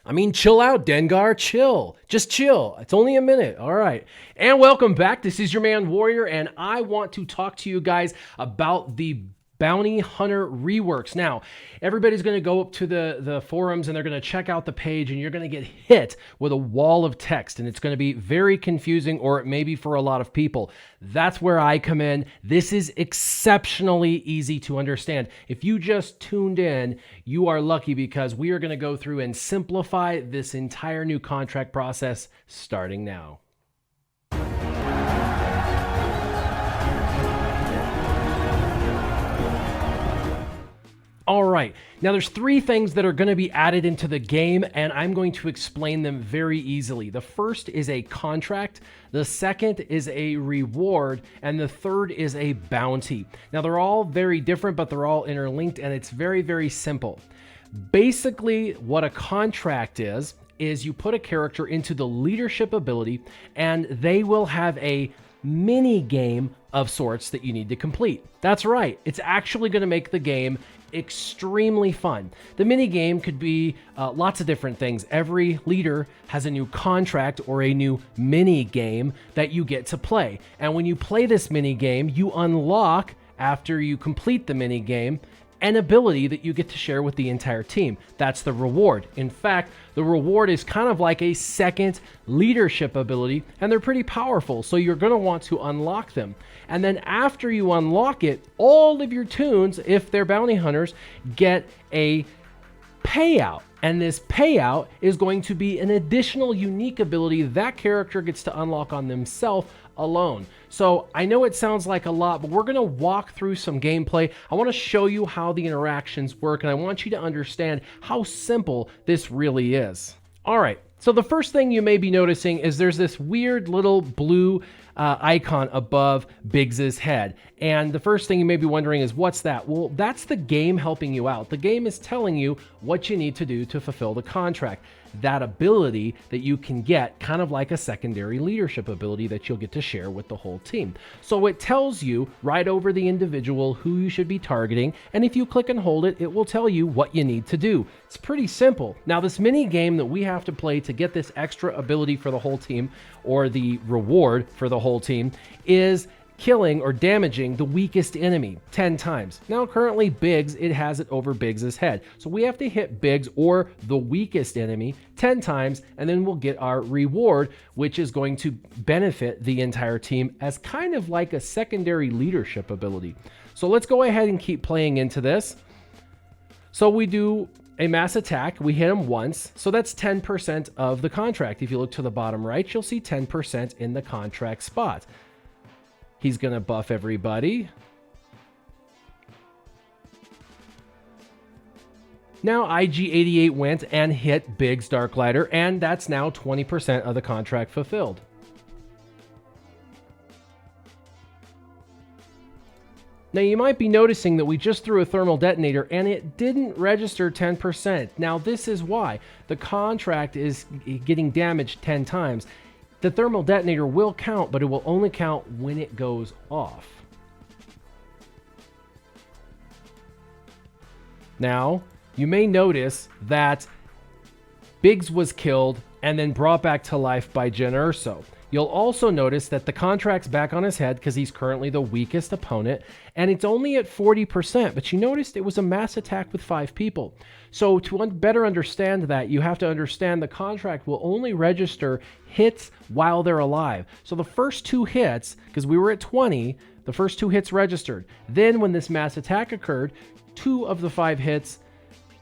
I mean, chill out, Dengar. Chill. Just chill. It's only a minute. All right. And welcome back. This is your man, Warrior, and I want to talk to you guys about the Bounty Hunter reworks. Now, everybody's going to go up to the forums and they're going to check out the page, and you're going to get hit with a wall of text, and it's going to be very confusing, or it may be for a lot of people. That's where I come in. This is exceptionally easy to understand. If you just tuned in, you are lucky, because we are going to go through and simplify this entire new contract process starting now. All right, now there's three things that are going to be added into the game, and I'm going to explain them very easily. The first is a contract, the second is a reward, and the third is a bounty. Now they're all very different, but they're all interlinked, and it's very, very simple. Basically, what a contract is you put a character into the leadership ability, and they will have a mini game of sorts that you need to complete. That's right, it's actually going to make the game extremely fun. The mini game could be lots of different things. Every leader has a new contract or a new mini game that you get to play. And when you play this mini game, you unlock, after you complete the mini game, an ability that you get to share with the entire team. That's the reward. In fact, the reward is kind of like a second leadership ability, and they're pretty powerful, so you're going to want to unlock them. And then after you unlock it, all of your toons, if they're bounty hunters, get a payout. And this payout is going to be an additional unique ability that character gets to unlock on themselves alone. So I know it sounds like a lot, but we're going to walk through some gameplay. I want to show you how the interactions work, and I want you to understand how simple this really is. All right, so the first thing you may be noticing is there's this weird little blue icon above Biggs's head. And the first thing you may be wondering is, what's that? Well, that's the game helping you out. The game is telling you what you need to do to fulfill the contract. That ability that you can get, kind of like a secondary leadership ability that you'll get to share with the whole team. So it tells you right over the individual who you should be targeting, and if you click and hold it, it will tell you what you need to do. It's pretty simple. Now, this mini game that we have to play to get this extra ability for the whole team, or the reward for the whole team, is killing or damaging the weakest enemy 10 times. Now currently Biggs, it has it over Biggs's head. So we have to hit Biggs or the weakest enemy 10 times, and then we'll get our reward, which is going to benefit the entire team as kind of like a secondary leadership ability. So let's go ahead and keep playing into this. So we do a mass attack, we hit him once, so that's 10% of the contract. If you look to the bottom right, you'll see 10% in the contract spot. He's going to buff everybody. Now IG-88 went and hit Biggs Darklighter, and that's now 20% of the contract fulfilled. Now you might be noticing that we just threw a thermal detonator and it didn't register 10%. Now this is why. The contract is getting damaged 10 times. The thermal detonator will count, but it will only count when it goes off. Now, you may notice that Biggs was killed and then brought back to life by Jyn Erso. You'll also notice that the contract's back on his head because he's currently the weakest opponent, and it's only at 40%, but you noticed it was a mass attack with 5 people. So to better understand that, you have to understand the contract will only register hits while they're alive. So the first 2 hits, because we were at 20, the first 2 hits registered. Then when this mass attack occurred, 2 of the 5 hits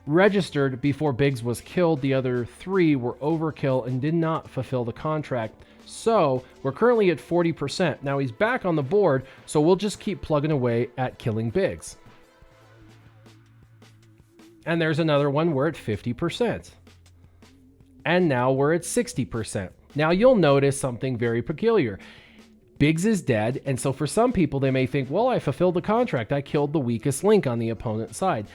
registered before Biggs was killed. The other 3 were overkill and did not fulfill the contract. So we're currently at 40%. Now he's back on the board, so we'll just keep plugging away at killing Biggs. And there's another one, we're at 50%. And now we're at 60%. Now you'll notice something very peculiar. Biggs is dead, and so for some people they may think, well, I fulfilled the contract. I killed the weakest link on the opponent's side.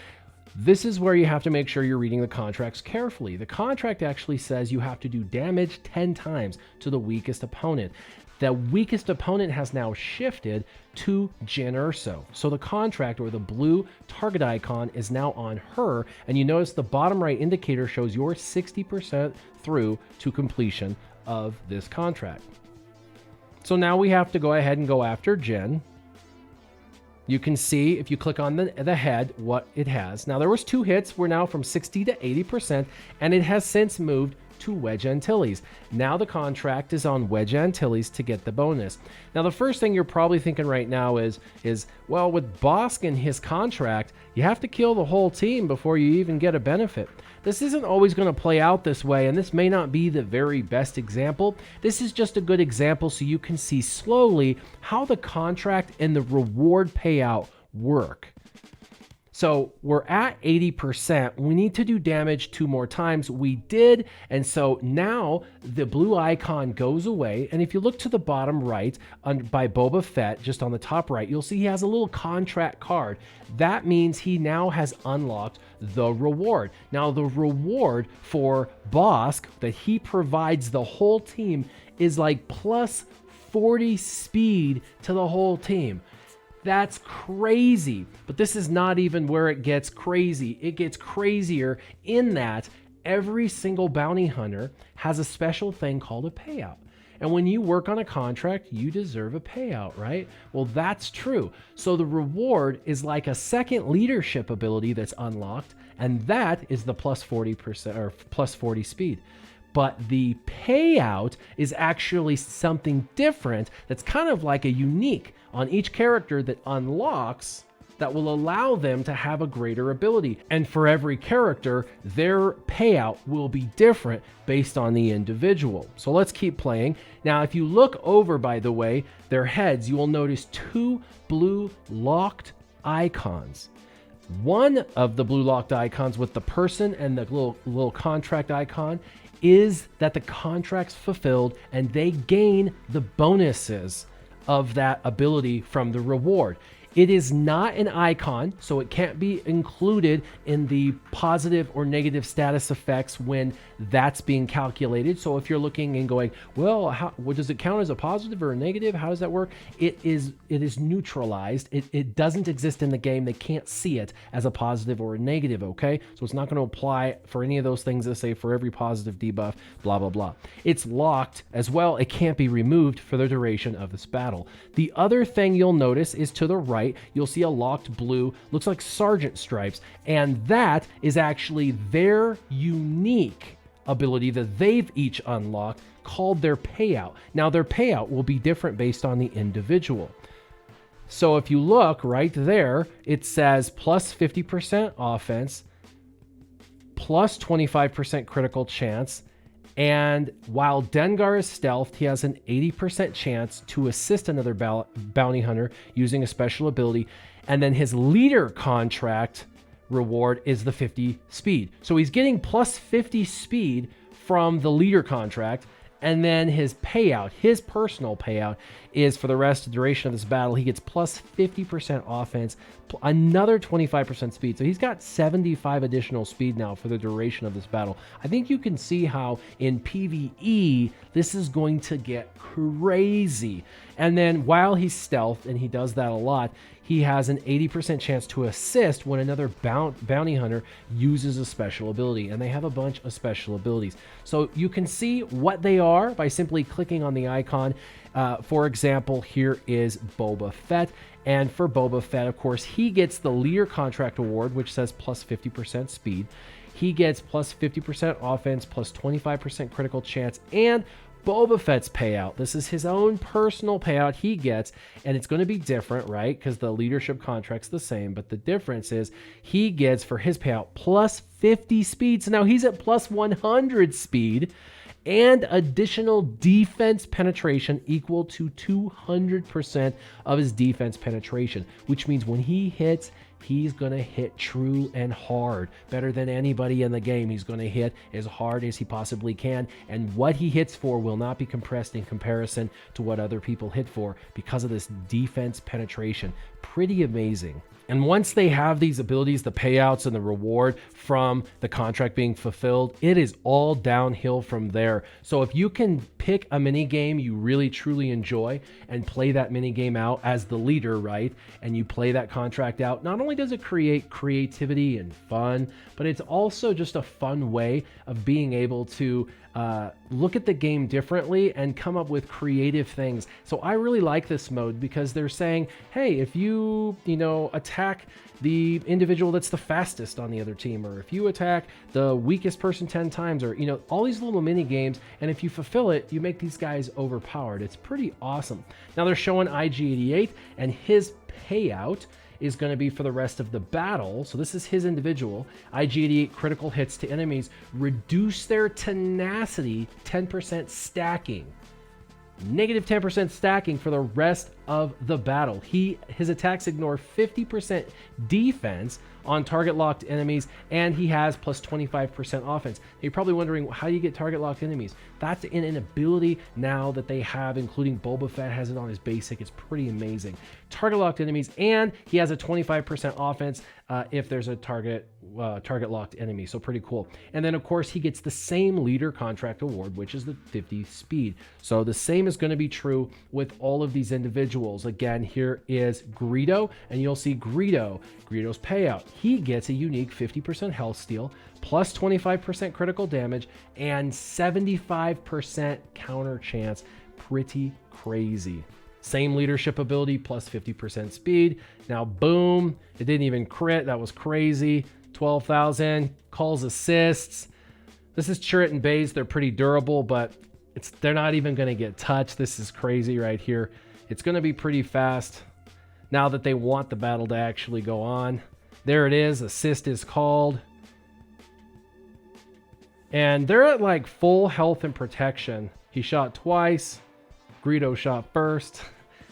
This is where you have to make sure you're reading the contracts carefully. The contract actually says you have to do damage 10 times to the weakest opponent. The weakest opponent has now shifted to Jin Urso. So the contract, or the blue target icon, is now on her, and you notice the bottom right indicator shows you're 60% through to completion of this contract. So now we have to go ahead and go after Jin. You can see if you click on the head what it has. Now there was 2 hits. We're now from 60 to 80%, and it has since moved to Wedge Antilles. Now the contract is on Wedge Antilles to get the bonus. Now the first thing you're probably thinking right now is well, with Bossk and his contract, you have to kill the whole team before you even get a benefit. This isn't always going to play out this way, and this may not be the very best example. This is just a good example so you can see slowly how the contract and the reward payout work. So we're at 80%. We need to do damage 2 more times. We did. And so now the blue icon goes away. And if you look to the bottom right by Boba Fett, just on the top right, you'll see he has a little contract card. That means he now has unlocked the reward. Now the reward for Bossk that he provides the whole team is like plus 40 speed to the whole team. That's crazy, but this is not even where it gets crazy. It gets crazier in that every single bounty hunter has a special thing called a payout. And when you work on a contract, you deserve a payout, right? Well, that's true. So the reward is like a second leadership ability that's unlocked, and that is the plus 40% or plus 40 speed. But the payout is actually something different that's kind of like a unique on each character that unlocks that will allow them to have a greater ability. And for every character, their payout will be different based on the individual. So let's keep playing. Now, if you look over, by the way, their heads, you will notice 2 blue locked icons. One of the blue locked icons with the person and the little contract icon is that the contract's fulfilled and they gain the bonuses of that ability from the reward. It is not an icon, so it can't be included in the positive or negative status effects when that's being calculated. So if you're looking and going, well, what does it count as a positive or a negative? How does that work? It is neutralized. It doesn't exist in the game. They can't see it as a positive or a negative, okay? So it's not going to apply for any of those things that say for every positive debuff, blah, blah, blah. It's locked as well. It can't be removed for the duration of this battle. The other thing you'll notice is to the right, you'll see a locked blue, looks like sergeant stripes, and that is actually their unique ability that they've each unlocked called their payout. Now their payout will be different based on the individual. So if you look right there, it says plus 50% offense, plus 25% critical chance, and while Dengar is stealthed, he has an 80% chance to assist another bounty hunter using a special ability. And then his leader contract reward is the 50 speed. So he's getting plus 50 speed from the leader contract. And then his payout, his personal payout, is for the rest of the duration of this battle, he gets plus 50% offense, another 25% speed. So he's got 75 additional speed now for the duration of this battle. I think you can see how in PvE, this is going to get crazy. And then while he's stealthed, and he does that a lot, he has an 80% chance to assist when another bounty hunter uses a special ability. And they have a bunch of special abilities. So you can see what they are by simply clicking on the icon. For example, here is Boba Fett. And for Boba Fett, of course, he gets the leader contract award, which says plus 50% speed. He gets plus 50% offense, plus 25% critical chance, and Boba Fett's payout. This is his own personal payout he gets, and it's going to be different, right? Because the leadership contract's the same, but the difference is he gets for his payout plus 50 speed. So now he's at plus 100 speed and additional defense penetration equal to 200% of his defense penetration, which means when he hits, he's going to hit true and hard. Better than anybody in the game. He's going to hit as hard as he possibly can. And what he hits for will not be compressed in comparison to what other people hit for because of this defense penetration. Pretty amazing. And once they have these abilities, the payouts and the reward from the contract being fulfilled, it is all downhill from there. So if you can pick a mini game you really truly enjoy and play that mini game out as the leader, right? And you play that contract out, not only does it create creativity and fun, but it's also just a fun way of being able to look at the game differently and come up with creative things. So I really like this mode because they're saying, hey, if you attack the individual that's the fastest on the other team, or if you attack the weakest person 10 times, or all these little mini games, and if you fulfill it, you make these guys overpowered. It's pretty awesome. Now they're showing IG-88, and his payout is going to be for the rest of the battle. So this is his individual. IG-88 critical hits to enemies reduce their tenacity 10% stacking. Negative 10% stacking for the rest of the battle. His attacks ignore 50% defense on target locked enemies, and he has plus 25% offense. You're probably wondering, how do you get target locked enemies? That's an ability now that they have, including Boba Fett has it on his basic. It's pretty amazing. Target locked enemies, and he has a 25% offense if there's a target locked enemy. So pretty cool. And then of course he gets the same leader contract award, which is the 50 speed. So the same is going to be true with all of these individuals. Again, here is Greedo, and you'll see Greedo's payout. He gets a unique 50% health steal, plus 25% critical damage, and 75% counter chance. Pretty crazy. Same leadership ability, plus 50% speed. Now, boom, it didn't even crit. That was crazy. 12,000, calls assists. This is Chirrut and Baze. They're pretty durable, but they're not even going to get touched. This is crazy right here. It's going to be pretty fast now that they want the battle to actually go on. There it is. Assist is called. And they're at like full health and protection. He shot twice. Greedo shot first.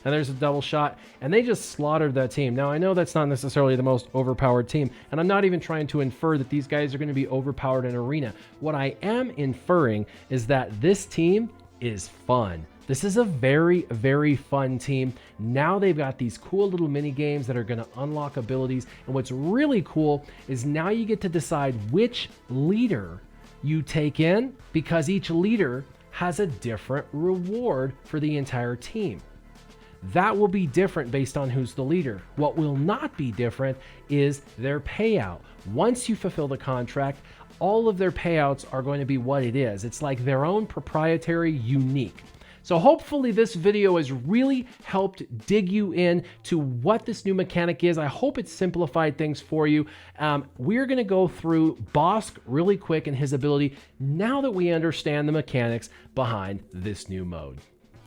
And there's a double shot. And they just slaughtered that team. Now, I know that's not necessarily the most overpowered team. And I'm not even trying to infer that these guys are going to be overpowered in arena. What I am inferring is that this team is fun. This is a very, very fun team. Now they've got these cool little mini games that are going to unlock abilities. And what's really cool is now you get to decide which leader you take in, because each leader has a different reward for the entire team. That will be different based on who's the leader. What will not be different is their payout. Once you fulfill the contract, all of their payouts are going to be what it is. It's like their own proprietary, unique. So hopefully this video has really helped dig you in to what this new mechanic is. I hope it simplified things for you. We're going to go through Bossk really quick and his ability now that we understand the mechanics behind this new mode.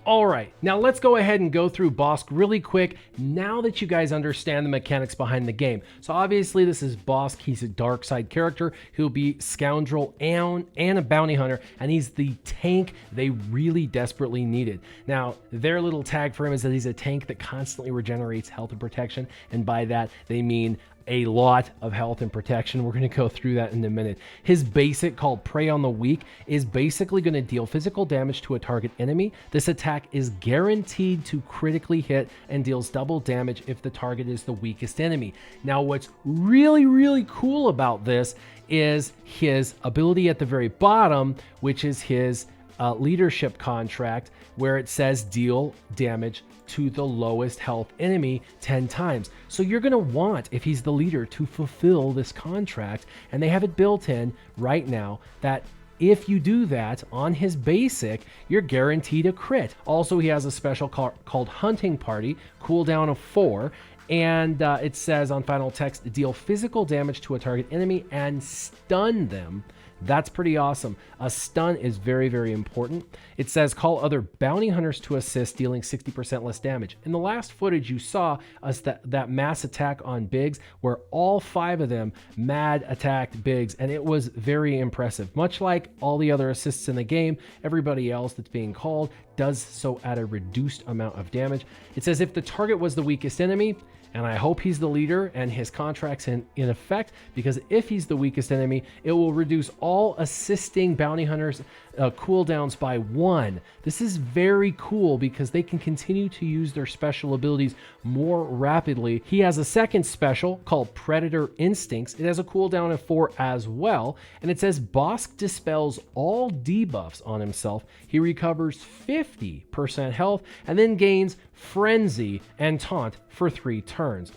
All right, now let's go ahead and go through Bossk really quick now that you guys understand the mechanics behind the game. So obviously this is Bossk. He's a dark side character. He'll be scoundrel and a bounty hunter, and he's the tank they really desperately needed. Now, their little tag for him is that he's a tank that constantly regenerates health and protection, and by that they mean a lot of health and protection. We're going to go through that in a minute. His basic, called Prey on the Weak, is basically going to deal physical damage to a target enemy. This attack is guaranteed to critically hit and deals double damage if the target is the weakest enemy. Now, what's really, really cool about this is his ability at the very bottom, which is his leadership contract, where it says deal damage to the lowest health enemy 10 times. So you're going to want, if he's the leader, to fulfill this contract, and they have it built in right now that if you do that on his basic, you're guaranteed a crit. Also, he has a special called Hunting Party, cooldown of 4, and it says on final text, deal physical damage to a target enemy and stun them. That's pretty awesome. A stun is very, very important. It says call other bounty hunters to assist, dealing 60% less damage. In the last footage, you saw us that mass attack on Biggs, where all 5 of them mad attacked Biggs, and it was very impressive. Much like all the other assists in the game, everybody else that's being called does so at a reduced amount of damage. It says if the target was the weakest enemy, And I hope he's the leader and his contract's in effect, because if he's the weakest enemy, it will reduce all assisting bounty hunters cooldowns by 1. This is very cool because they can continue to use their special abilities more rapidly. He has a second special called Predator Instincts. It has a cooldown of 4 as well, and it says Bossk dispels all debuffs on himself. He recovers 50% health and then gains Frenzy and Taunt for 3 turns.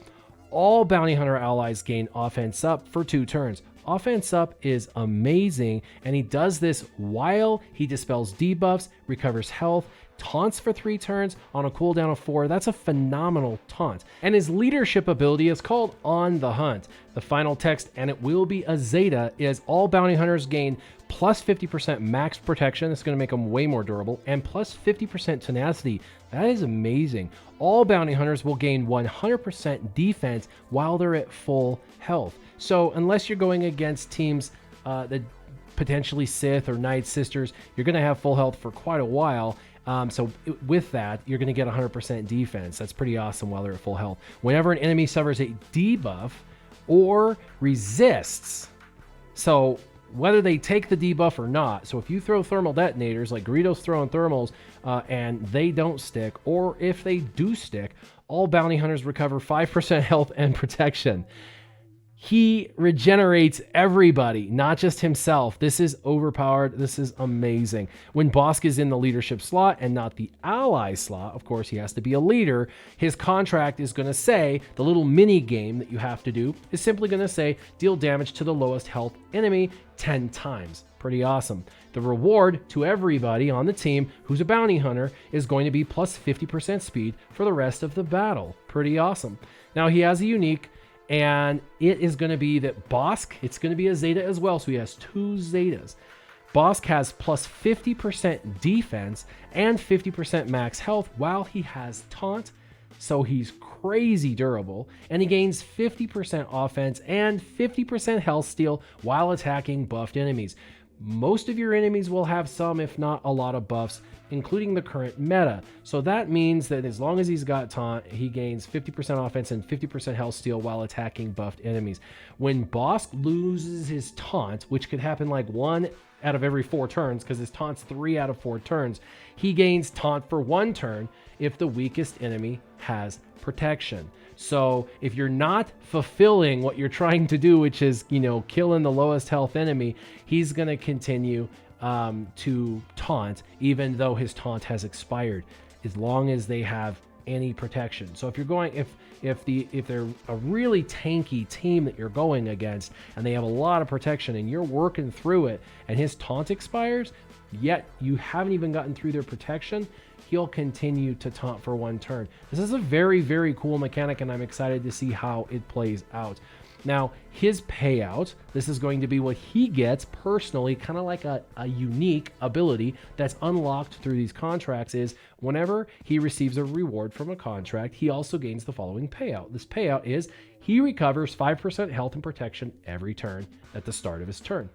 All bounty hunter allies gain offense up for 2 turns. Offense up is amazing, and he does this while he dispels debuffs, recovers health, taunts for 3 turns on a cooldown of 4. That's a phenomenal taunt. And his leadership ability is called On the Hunt. The final text, and it will be a Zeta, is all bounty hunters gain plus 50% max protection. It's going to make them way more durable, and plus 50% tenacity. That is amazing. All bounty hunters will gain 100% defense while they're at full health. So unless you're going against teams that potentially Sith or Night Sisters, you're going to have full health for quite a while. So with that, you're going to get 100% defense. That's pretty awesome while they're at full health. Whenever an enemy suffers a debuff or resists, so whether they take the debuff or not, so if you throw thermal detonators, like Greedo's throwing thermals, and they don't stick, or if they do stick, all bounty hunters recover 5% health and protection. He regenerates everybody, not just himself. This is overpowered. This is amazing. When Bossk is in the leadership slot and not the ally slot, of course, he has to be a leader. His contract is going to say, the little mini game that you have to do is simply going to say, deal damage to the lowest health enemy 10 times. Pretty awesome. The reward to everybody on the team who's a bounty hunter is going to be plus 50% speed for the rest of the battle. Pretty awesome. Now, he has a unique, and it is going to be that Bossk, it's going to be a Zeta as well, so he has 2 Zetas. Bossk has plus 50% defense and 50% max health while he has taunt, so he's crazy durable, and he gains 50% offense and 50% health steal while attacking buffed enemies. Most of your enemies will have some, if not a lot of buffs, including the current meta. So that means that as long as he's got taunt, he gains 50% offense and 50% health steal while attacking buffed enemies. When Bossk loses his taunt, which could happen like 1 out of every 4 turns, because his taunt's 3 out of 4 turns, he gains taunt for 1 turn if the weakest enemy has protection. So if you're not fulfilling what you're trying to do, which is, killing the lowest health enemy, he's going to continue to taunt, even though his taunt has expired, as long as they have any protection. So if you're going, if they're a really tanky team that you're going against and they have a lot of protection and you're working through it and his taunt expires, yet you haven't even gotten through their protection, he'll continue to taunt for 1 turn. This is a very, very cool mechanic, and I'm excited to see how it plays out. Now, his payout, this is going to be what he gets personally, kind of like a unique ability that's unlocked through these contracts, is whenever he receives a reward from a contract, he also gains the following payout. This payout is he recovers 5% health and protection every turn at the start of his turn.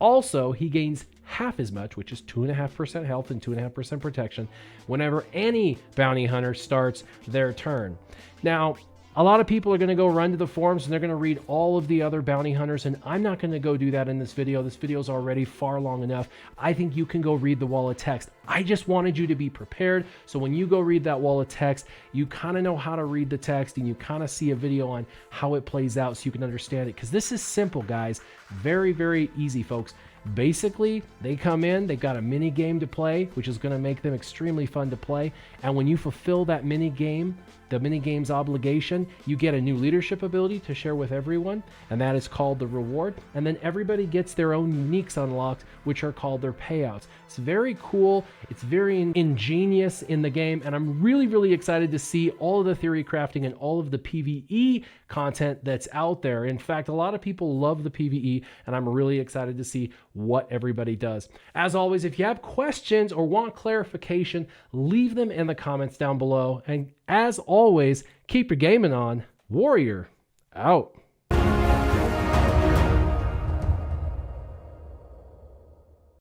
Also, he gains half as much, which is 2.5% health and 2.5% protection, whenever any bounty hunter starts their turn. Now, a lot of people are going to go run to the forums and they're going to read all of the other bounty hunters, and I'm not going to go do that in this video. This video is already far long enough. I think you can go read the wall of text. I just wanted you to be prepared, so when you go read that wall of text, you kind of know how to read the text and you kind of see a video on how it plays out so you can understand it, because this is simple, guys. Very, very easy, folks. Basically, they come in, they've got a mini game to play, which is going to make them extremely fun to play. And when you fulfill that mini game, the mini game's obligation, you get a new leadership ability to share with everyone, and that is called the reward. And then everybody gets their own uniques unlocked, which are called their payouts. It's very cool. It's very ingenious in the game, and I'm really, really excited to see all of the theory crafting and all of the PvE content that's out there. In fact, a lot of people love the PvE, and I'm really excited to see what everybody does. As always, if you have questions or want clarification, leave them in the comments down below. And as always, keep your gaming on. Warrior out.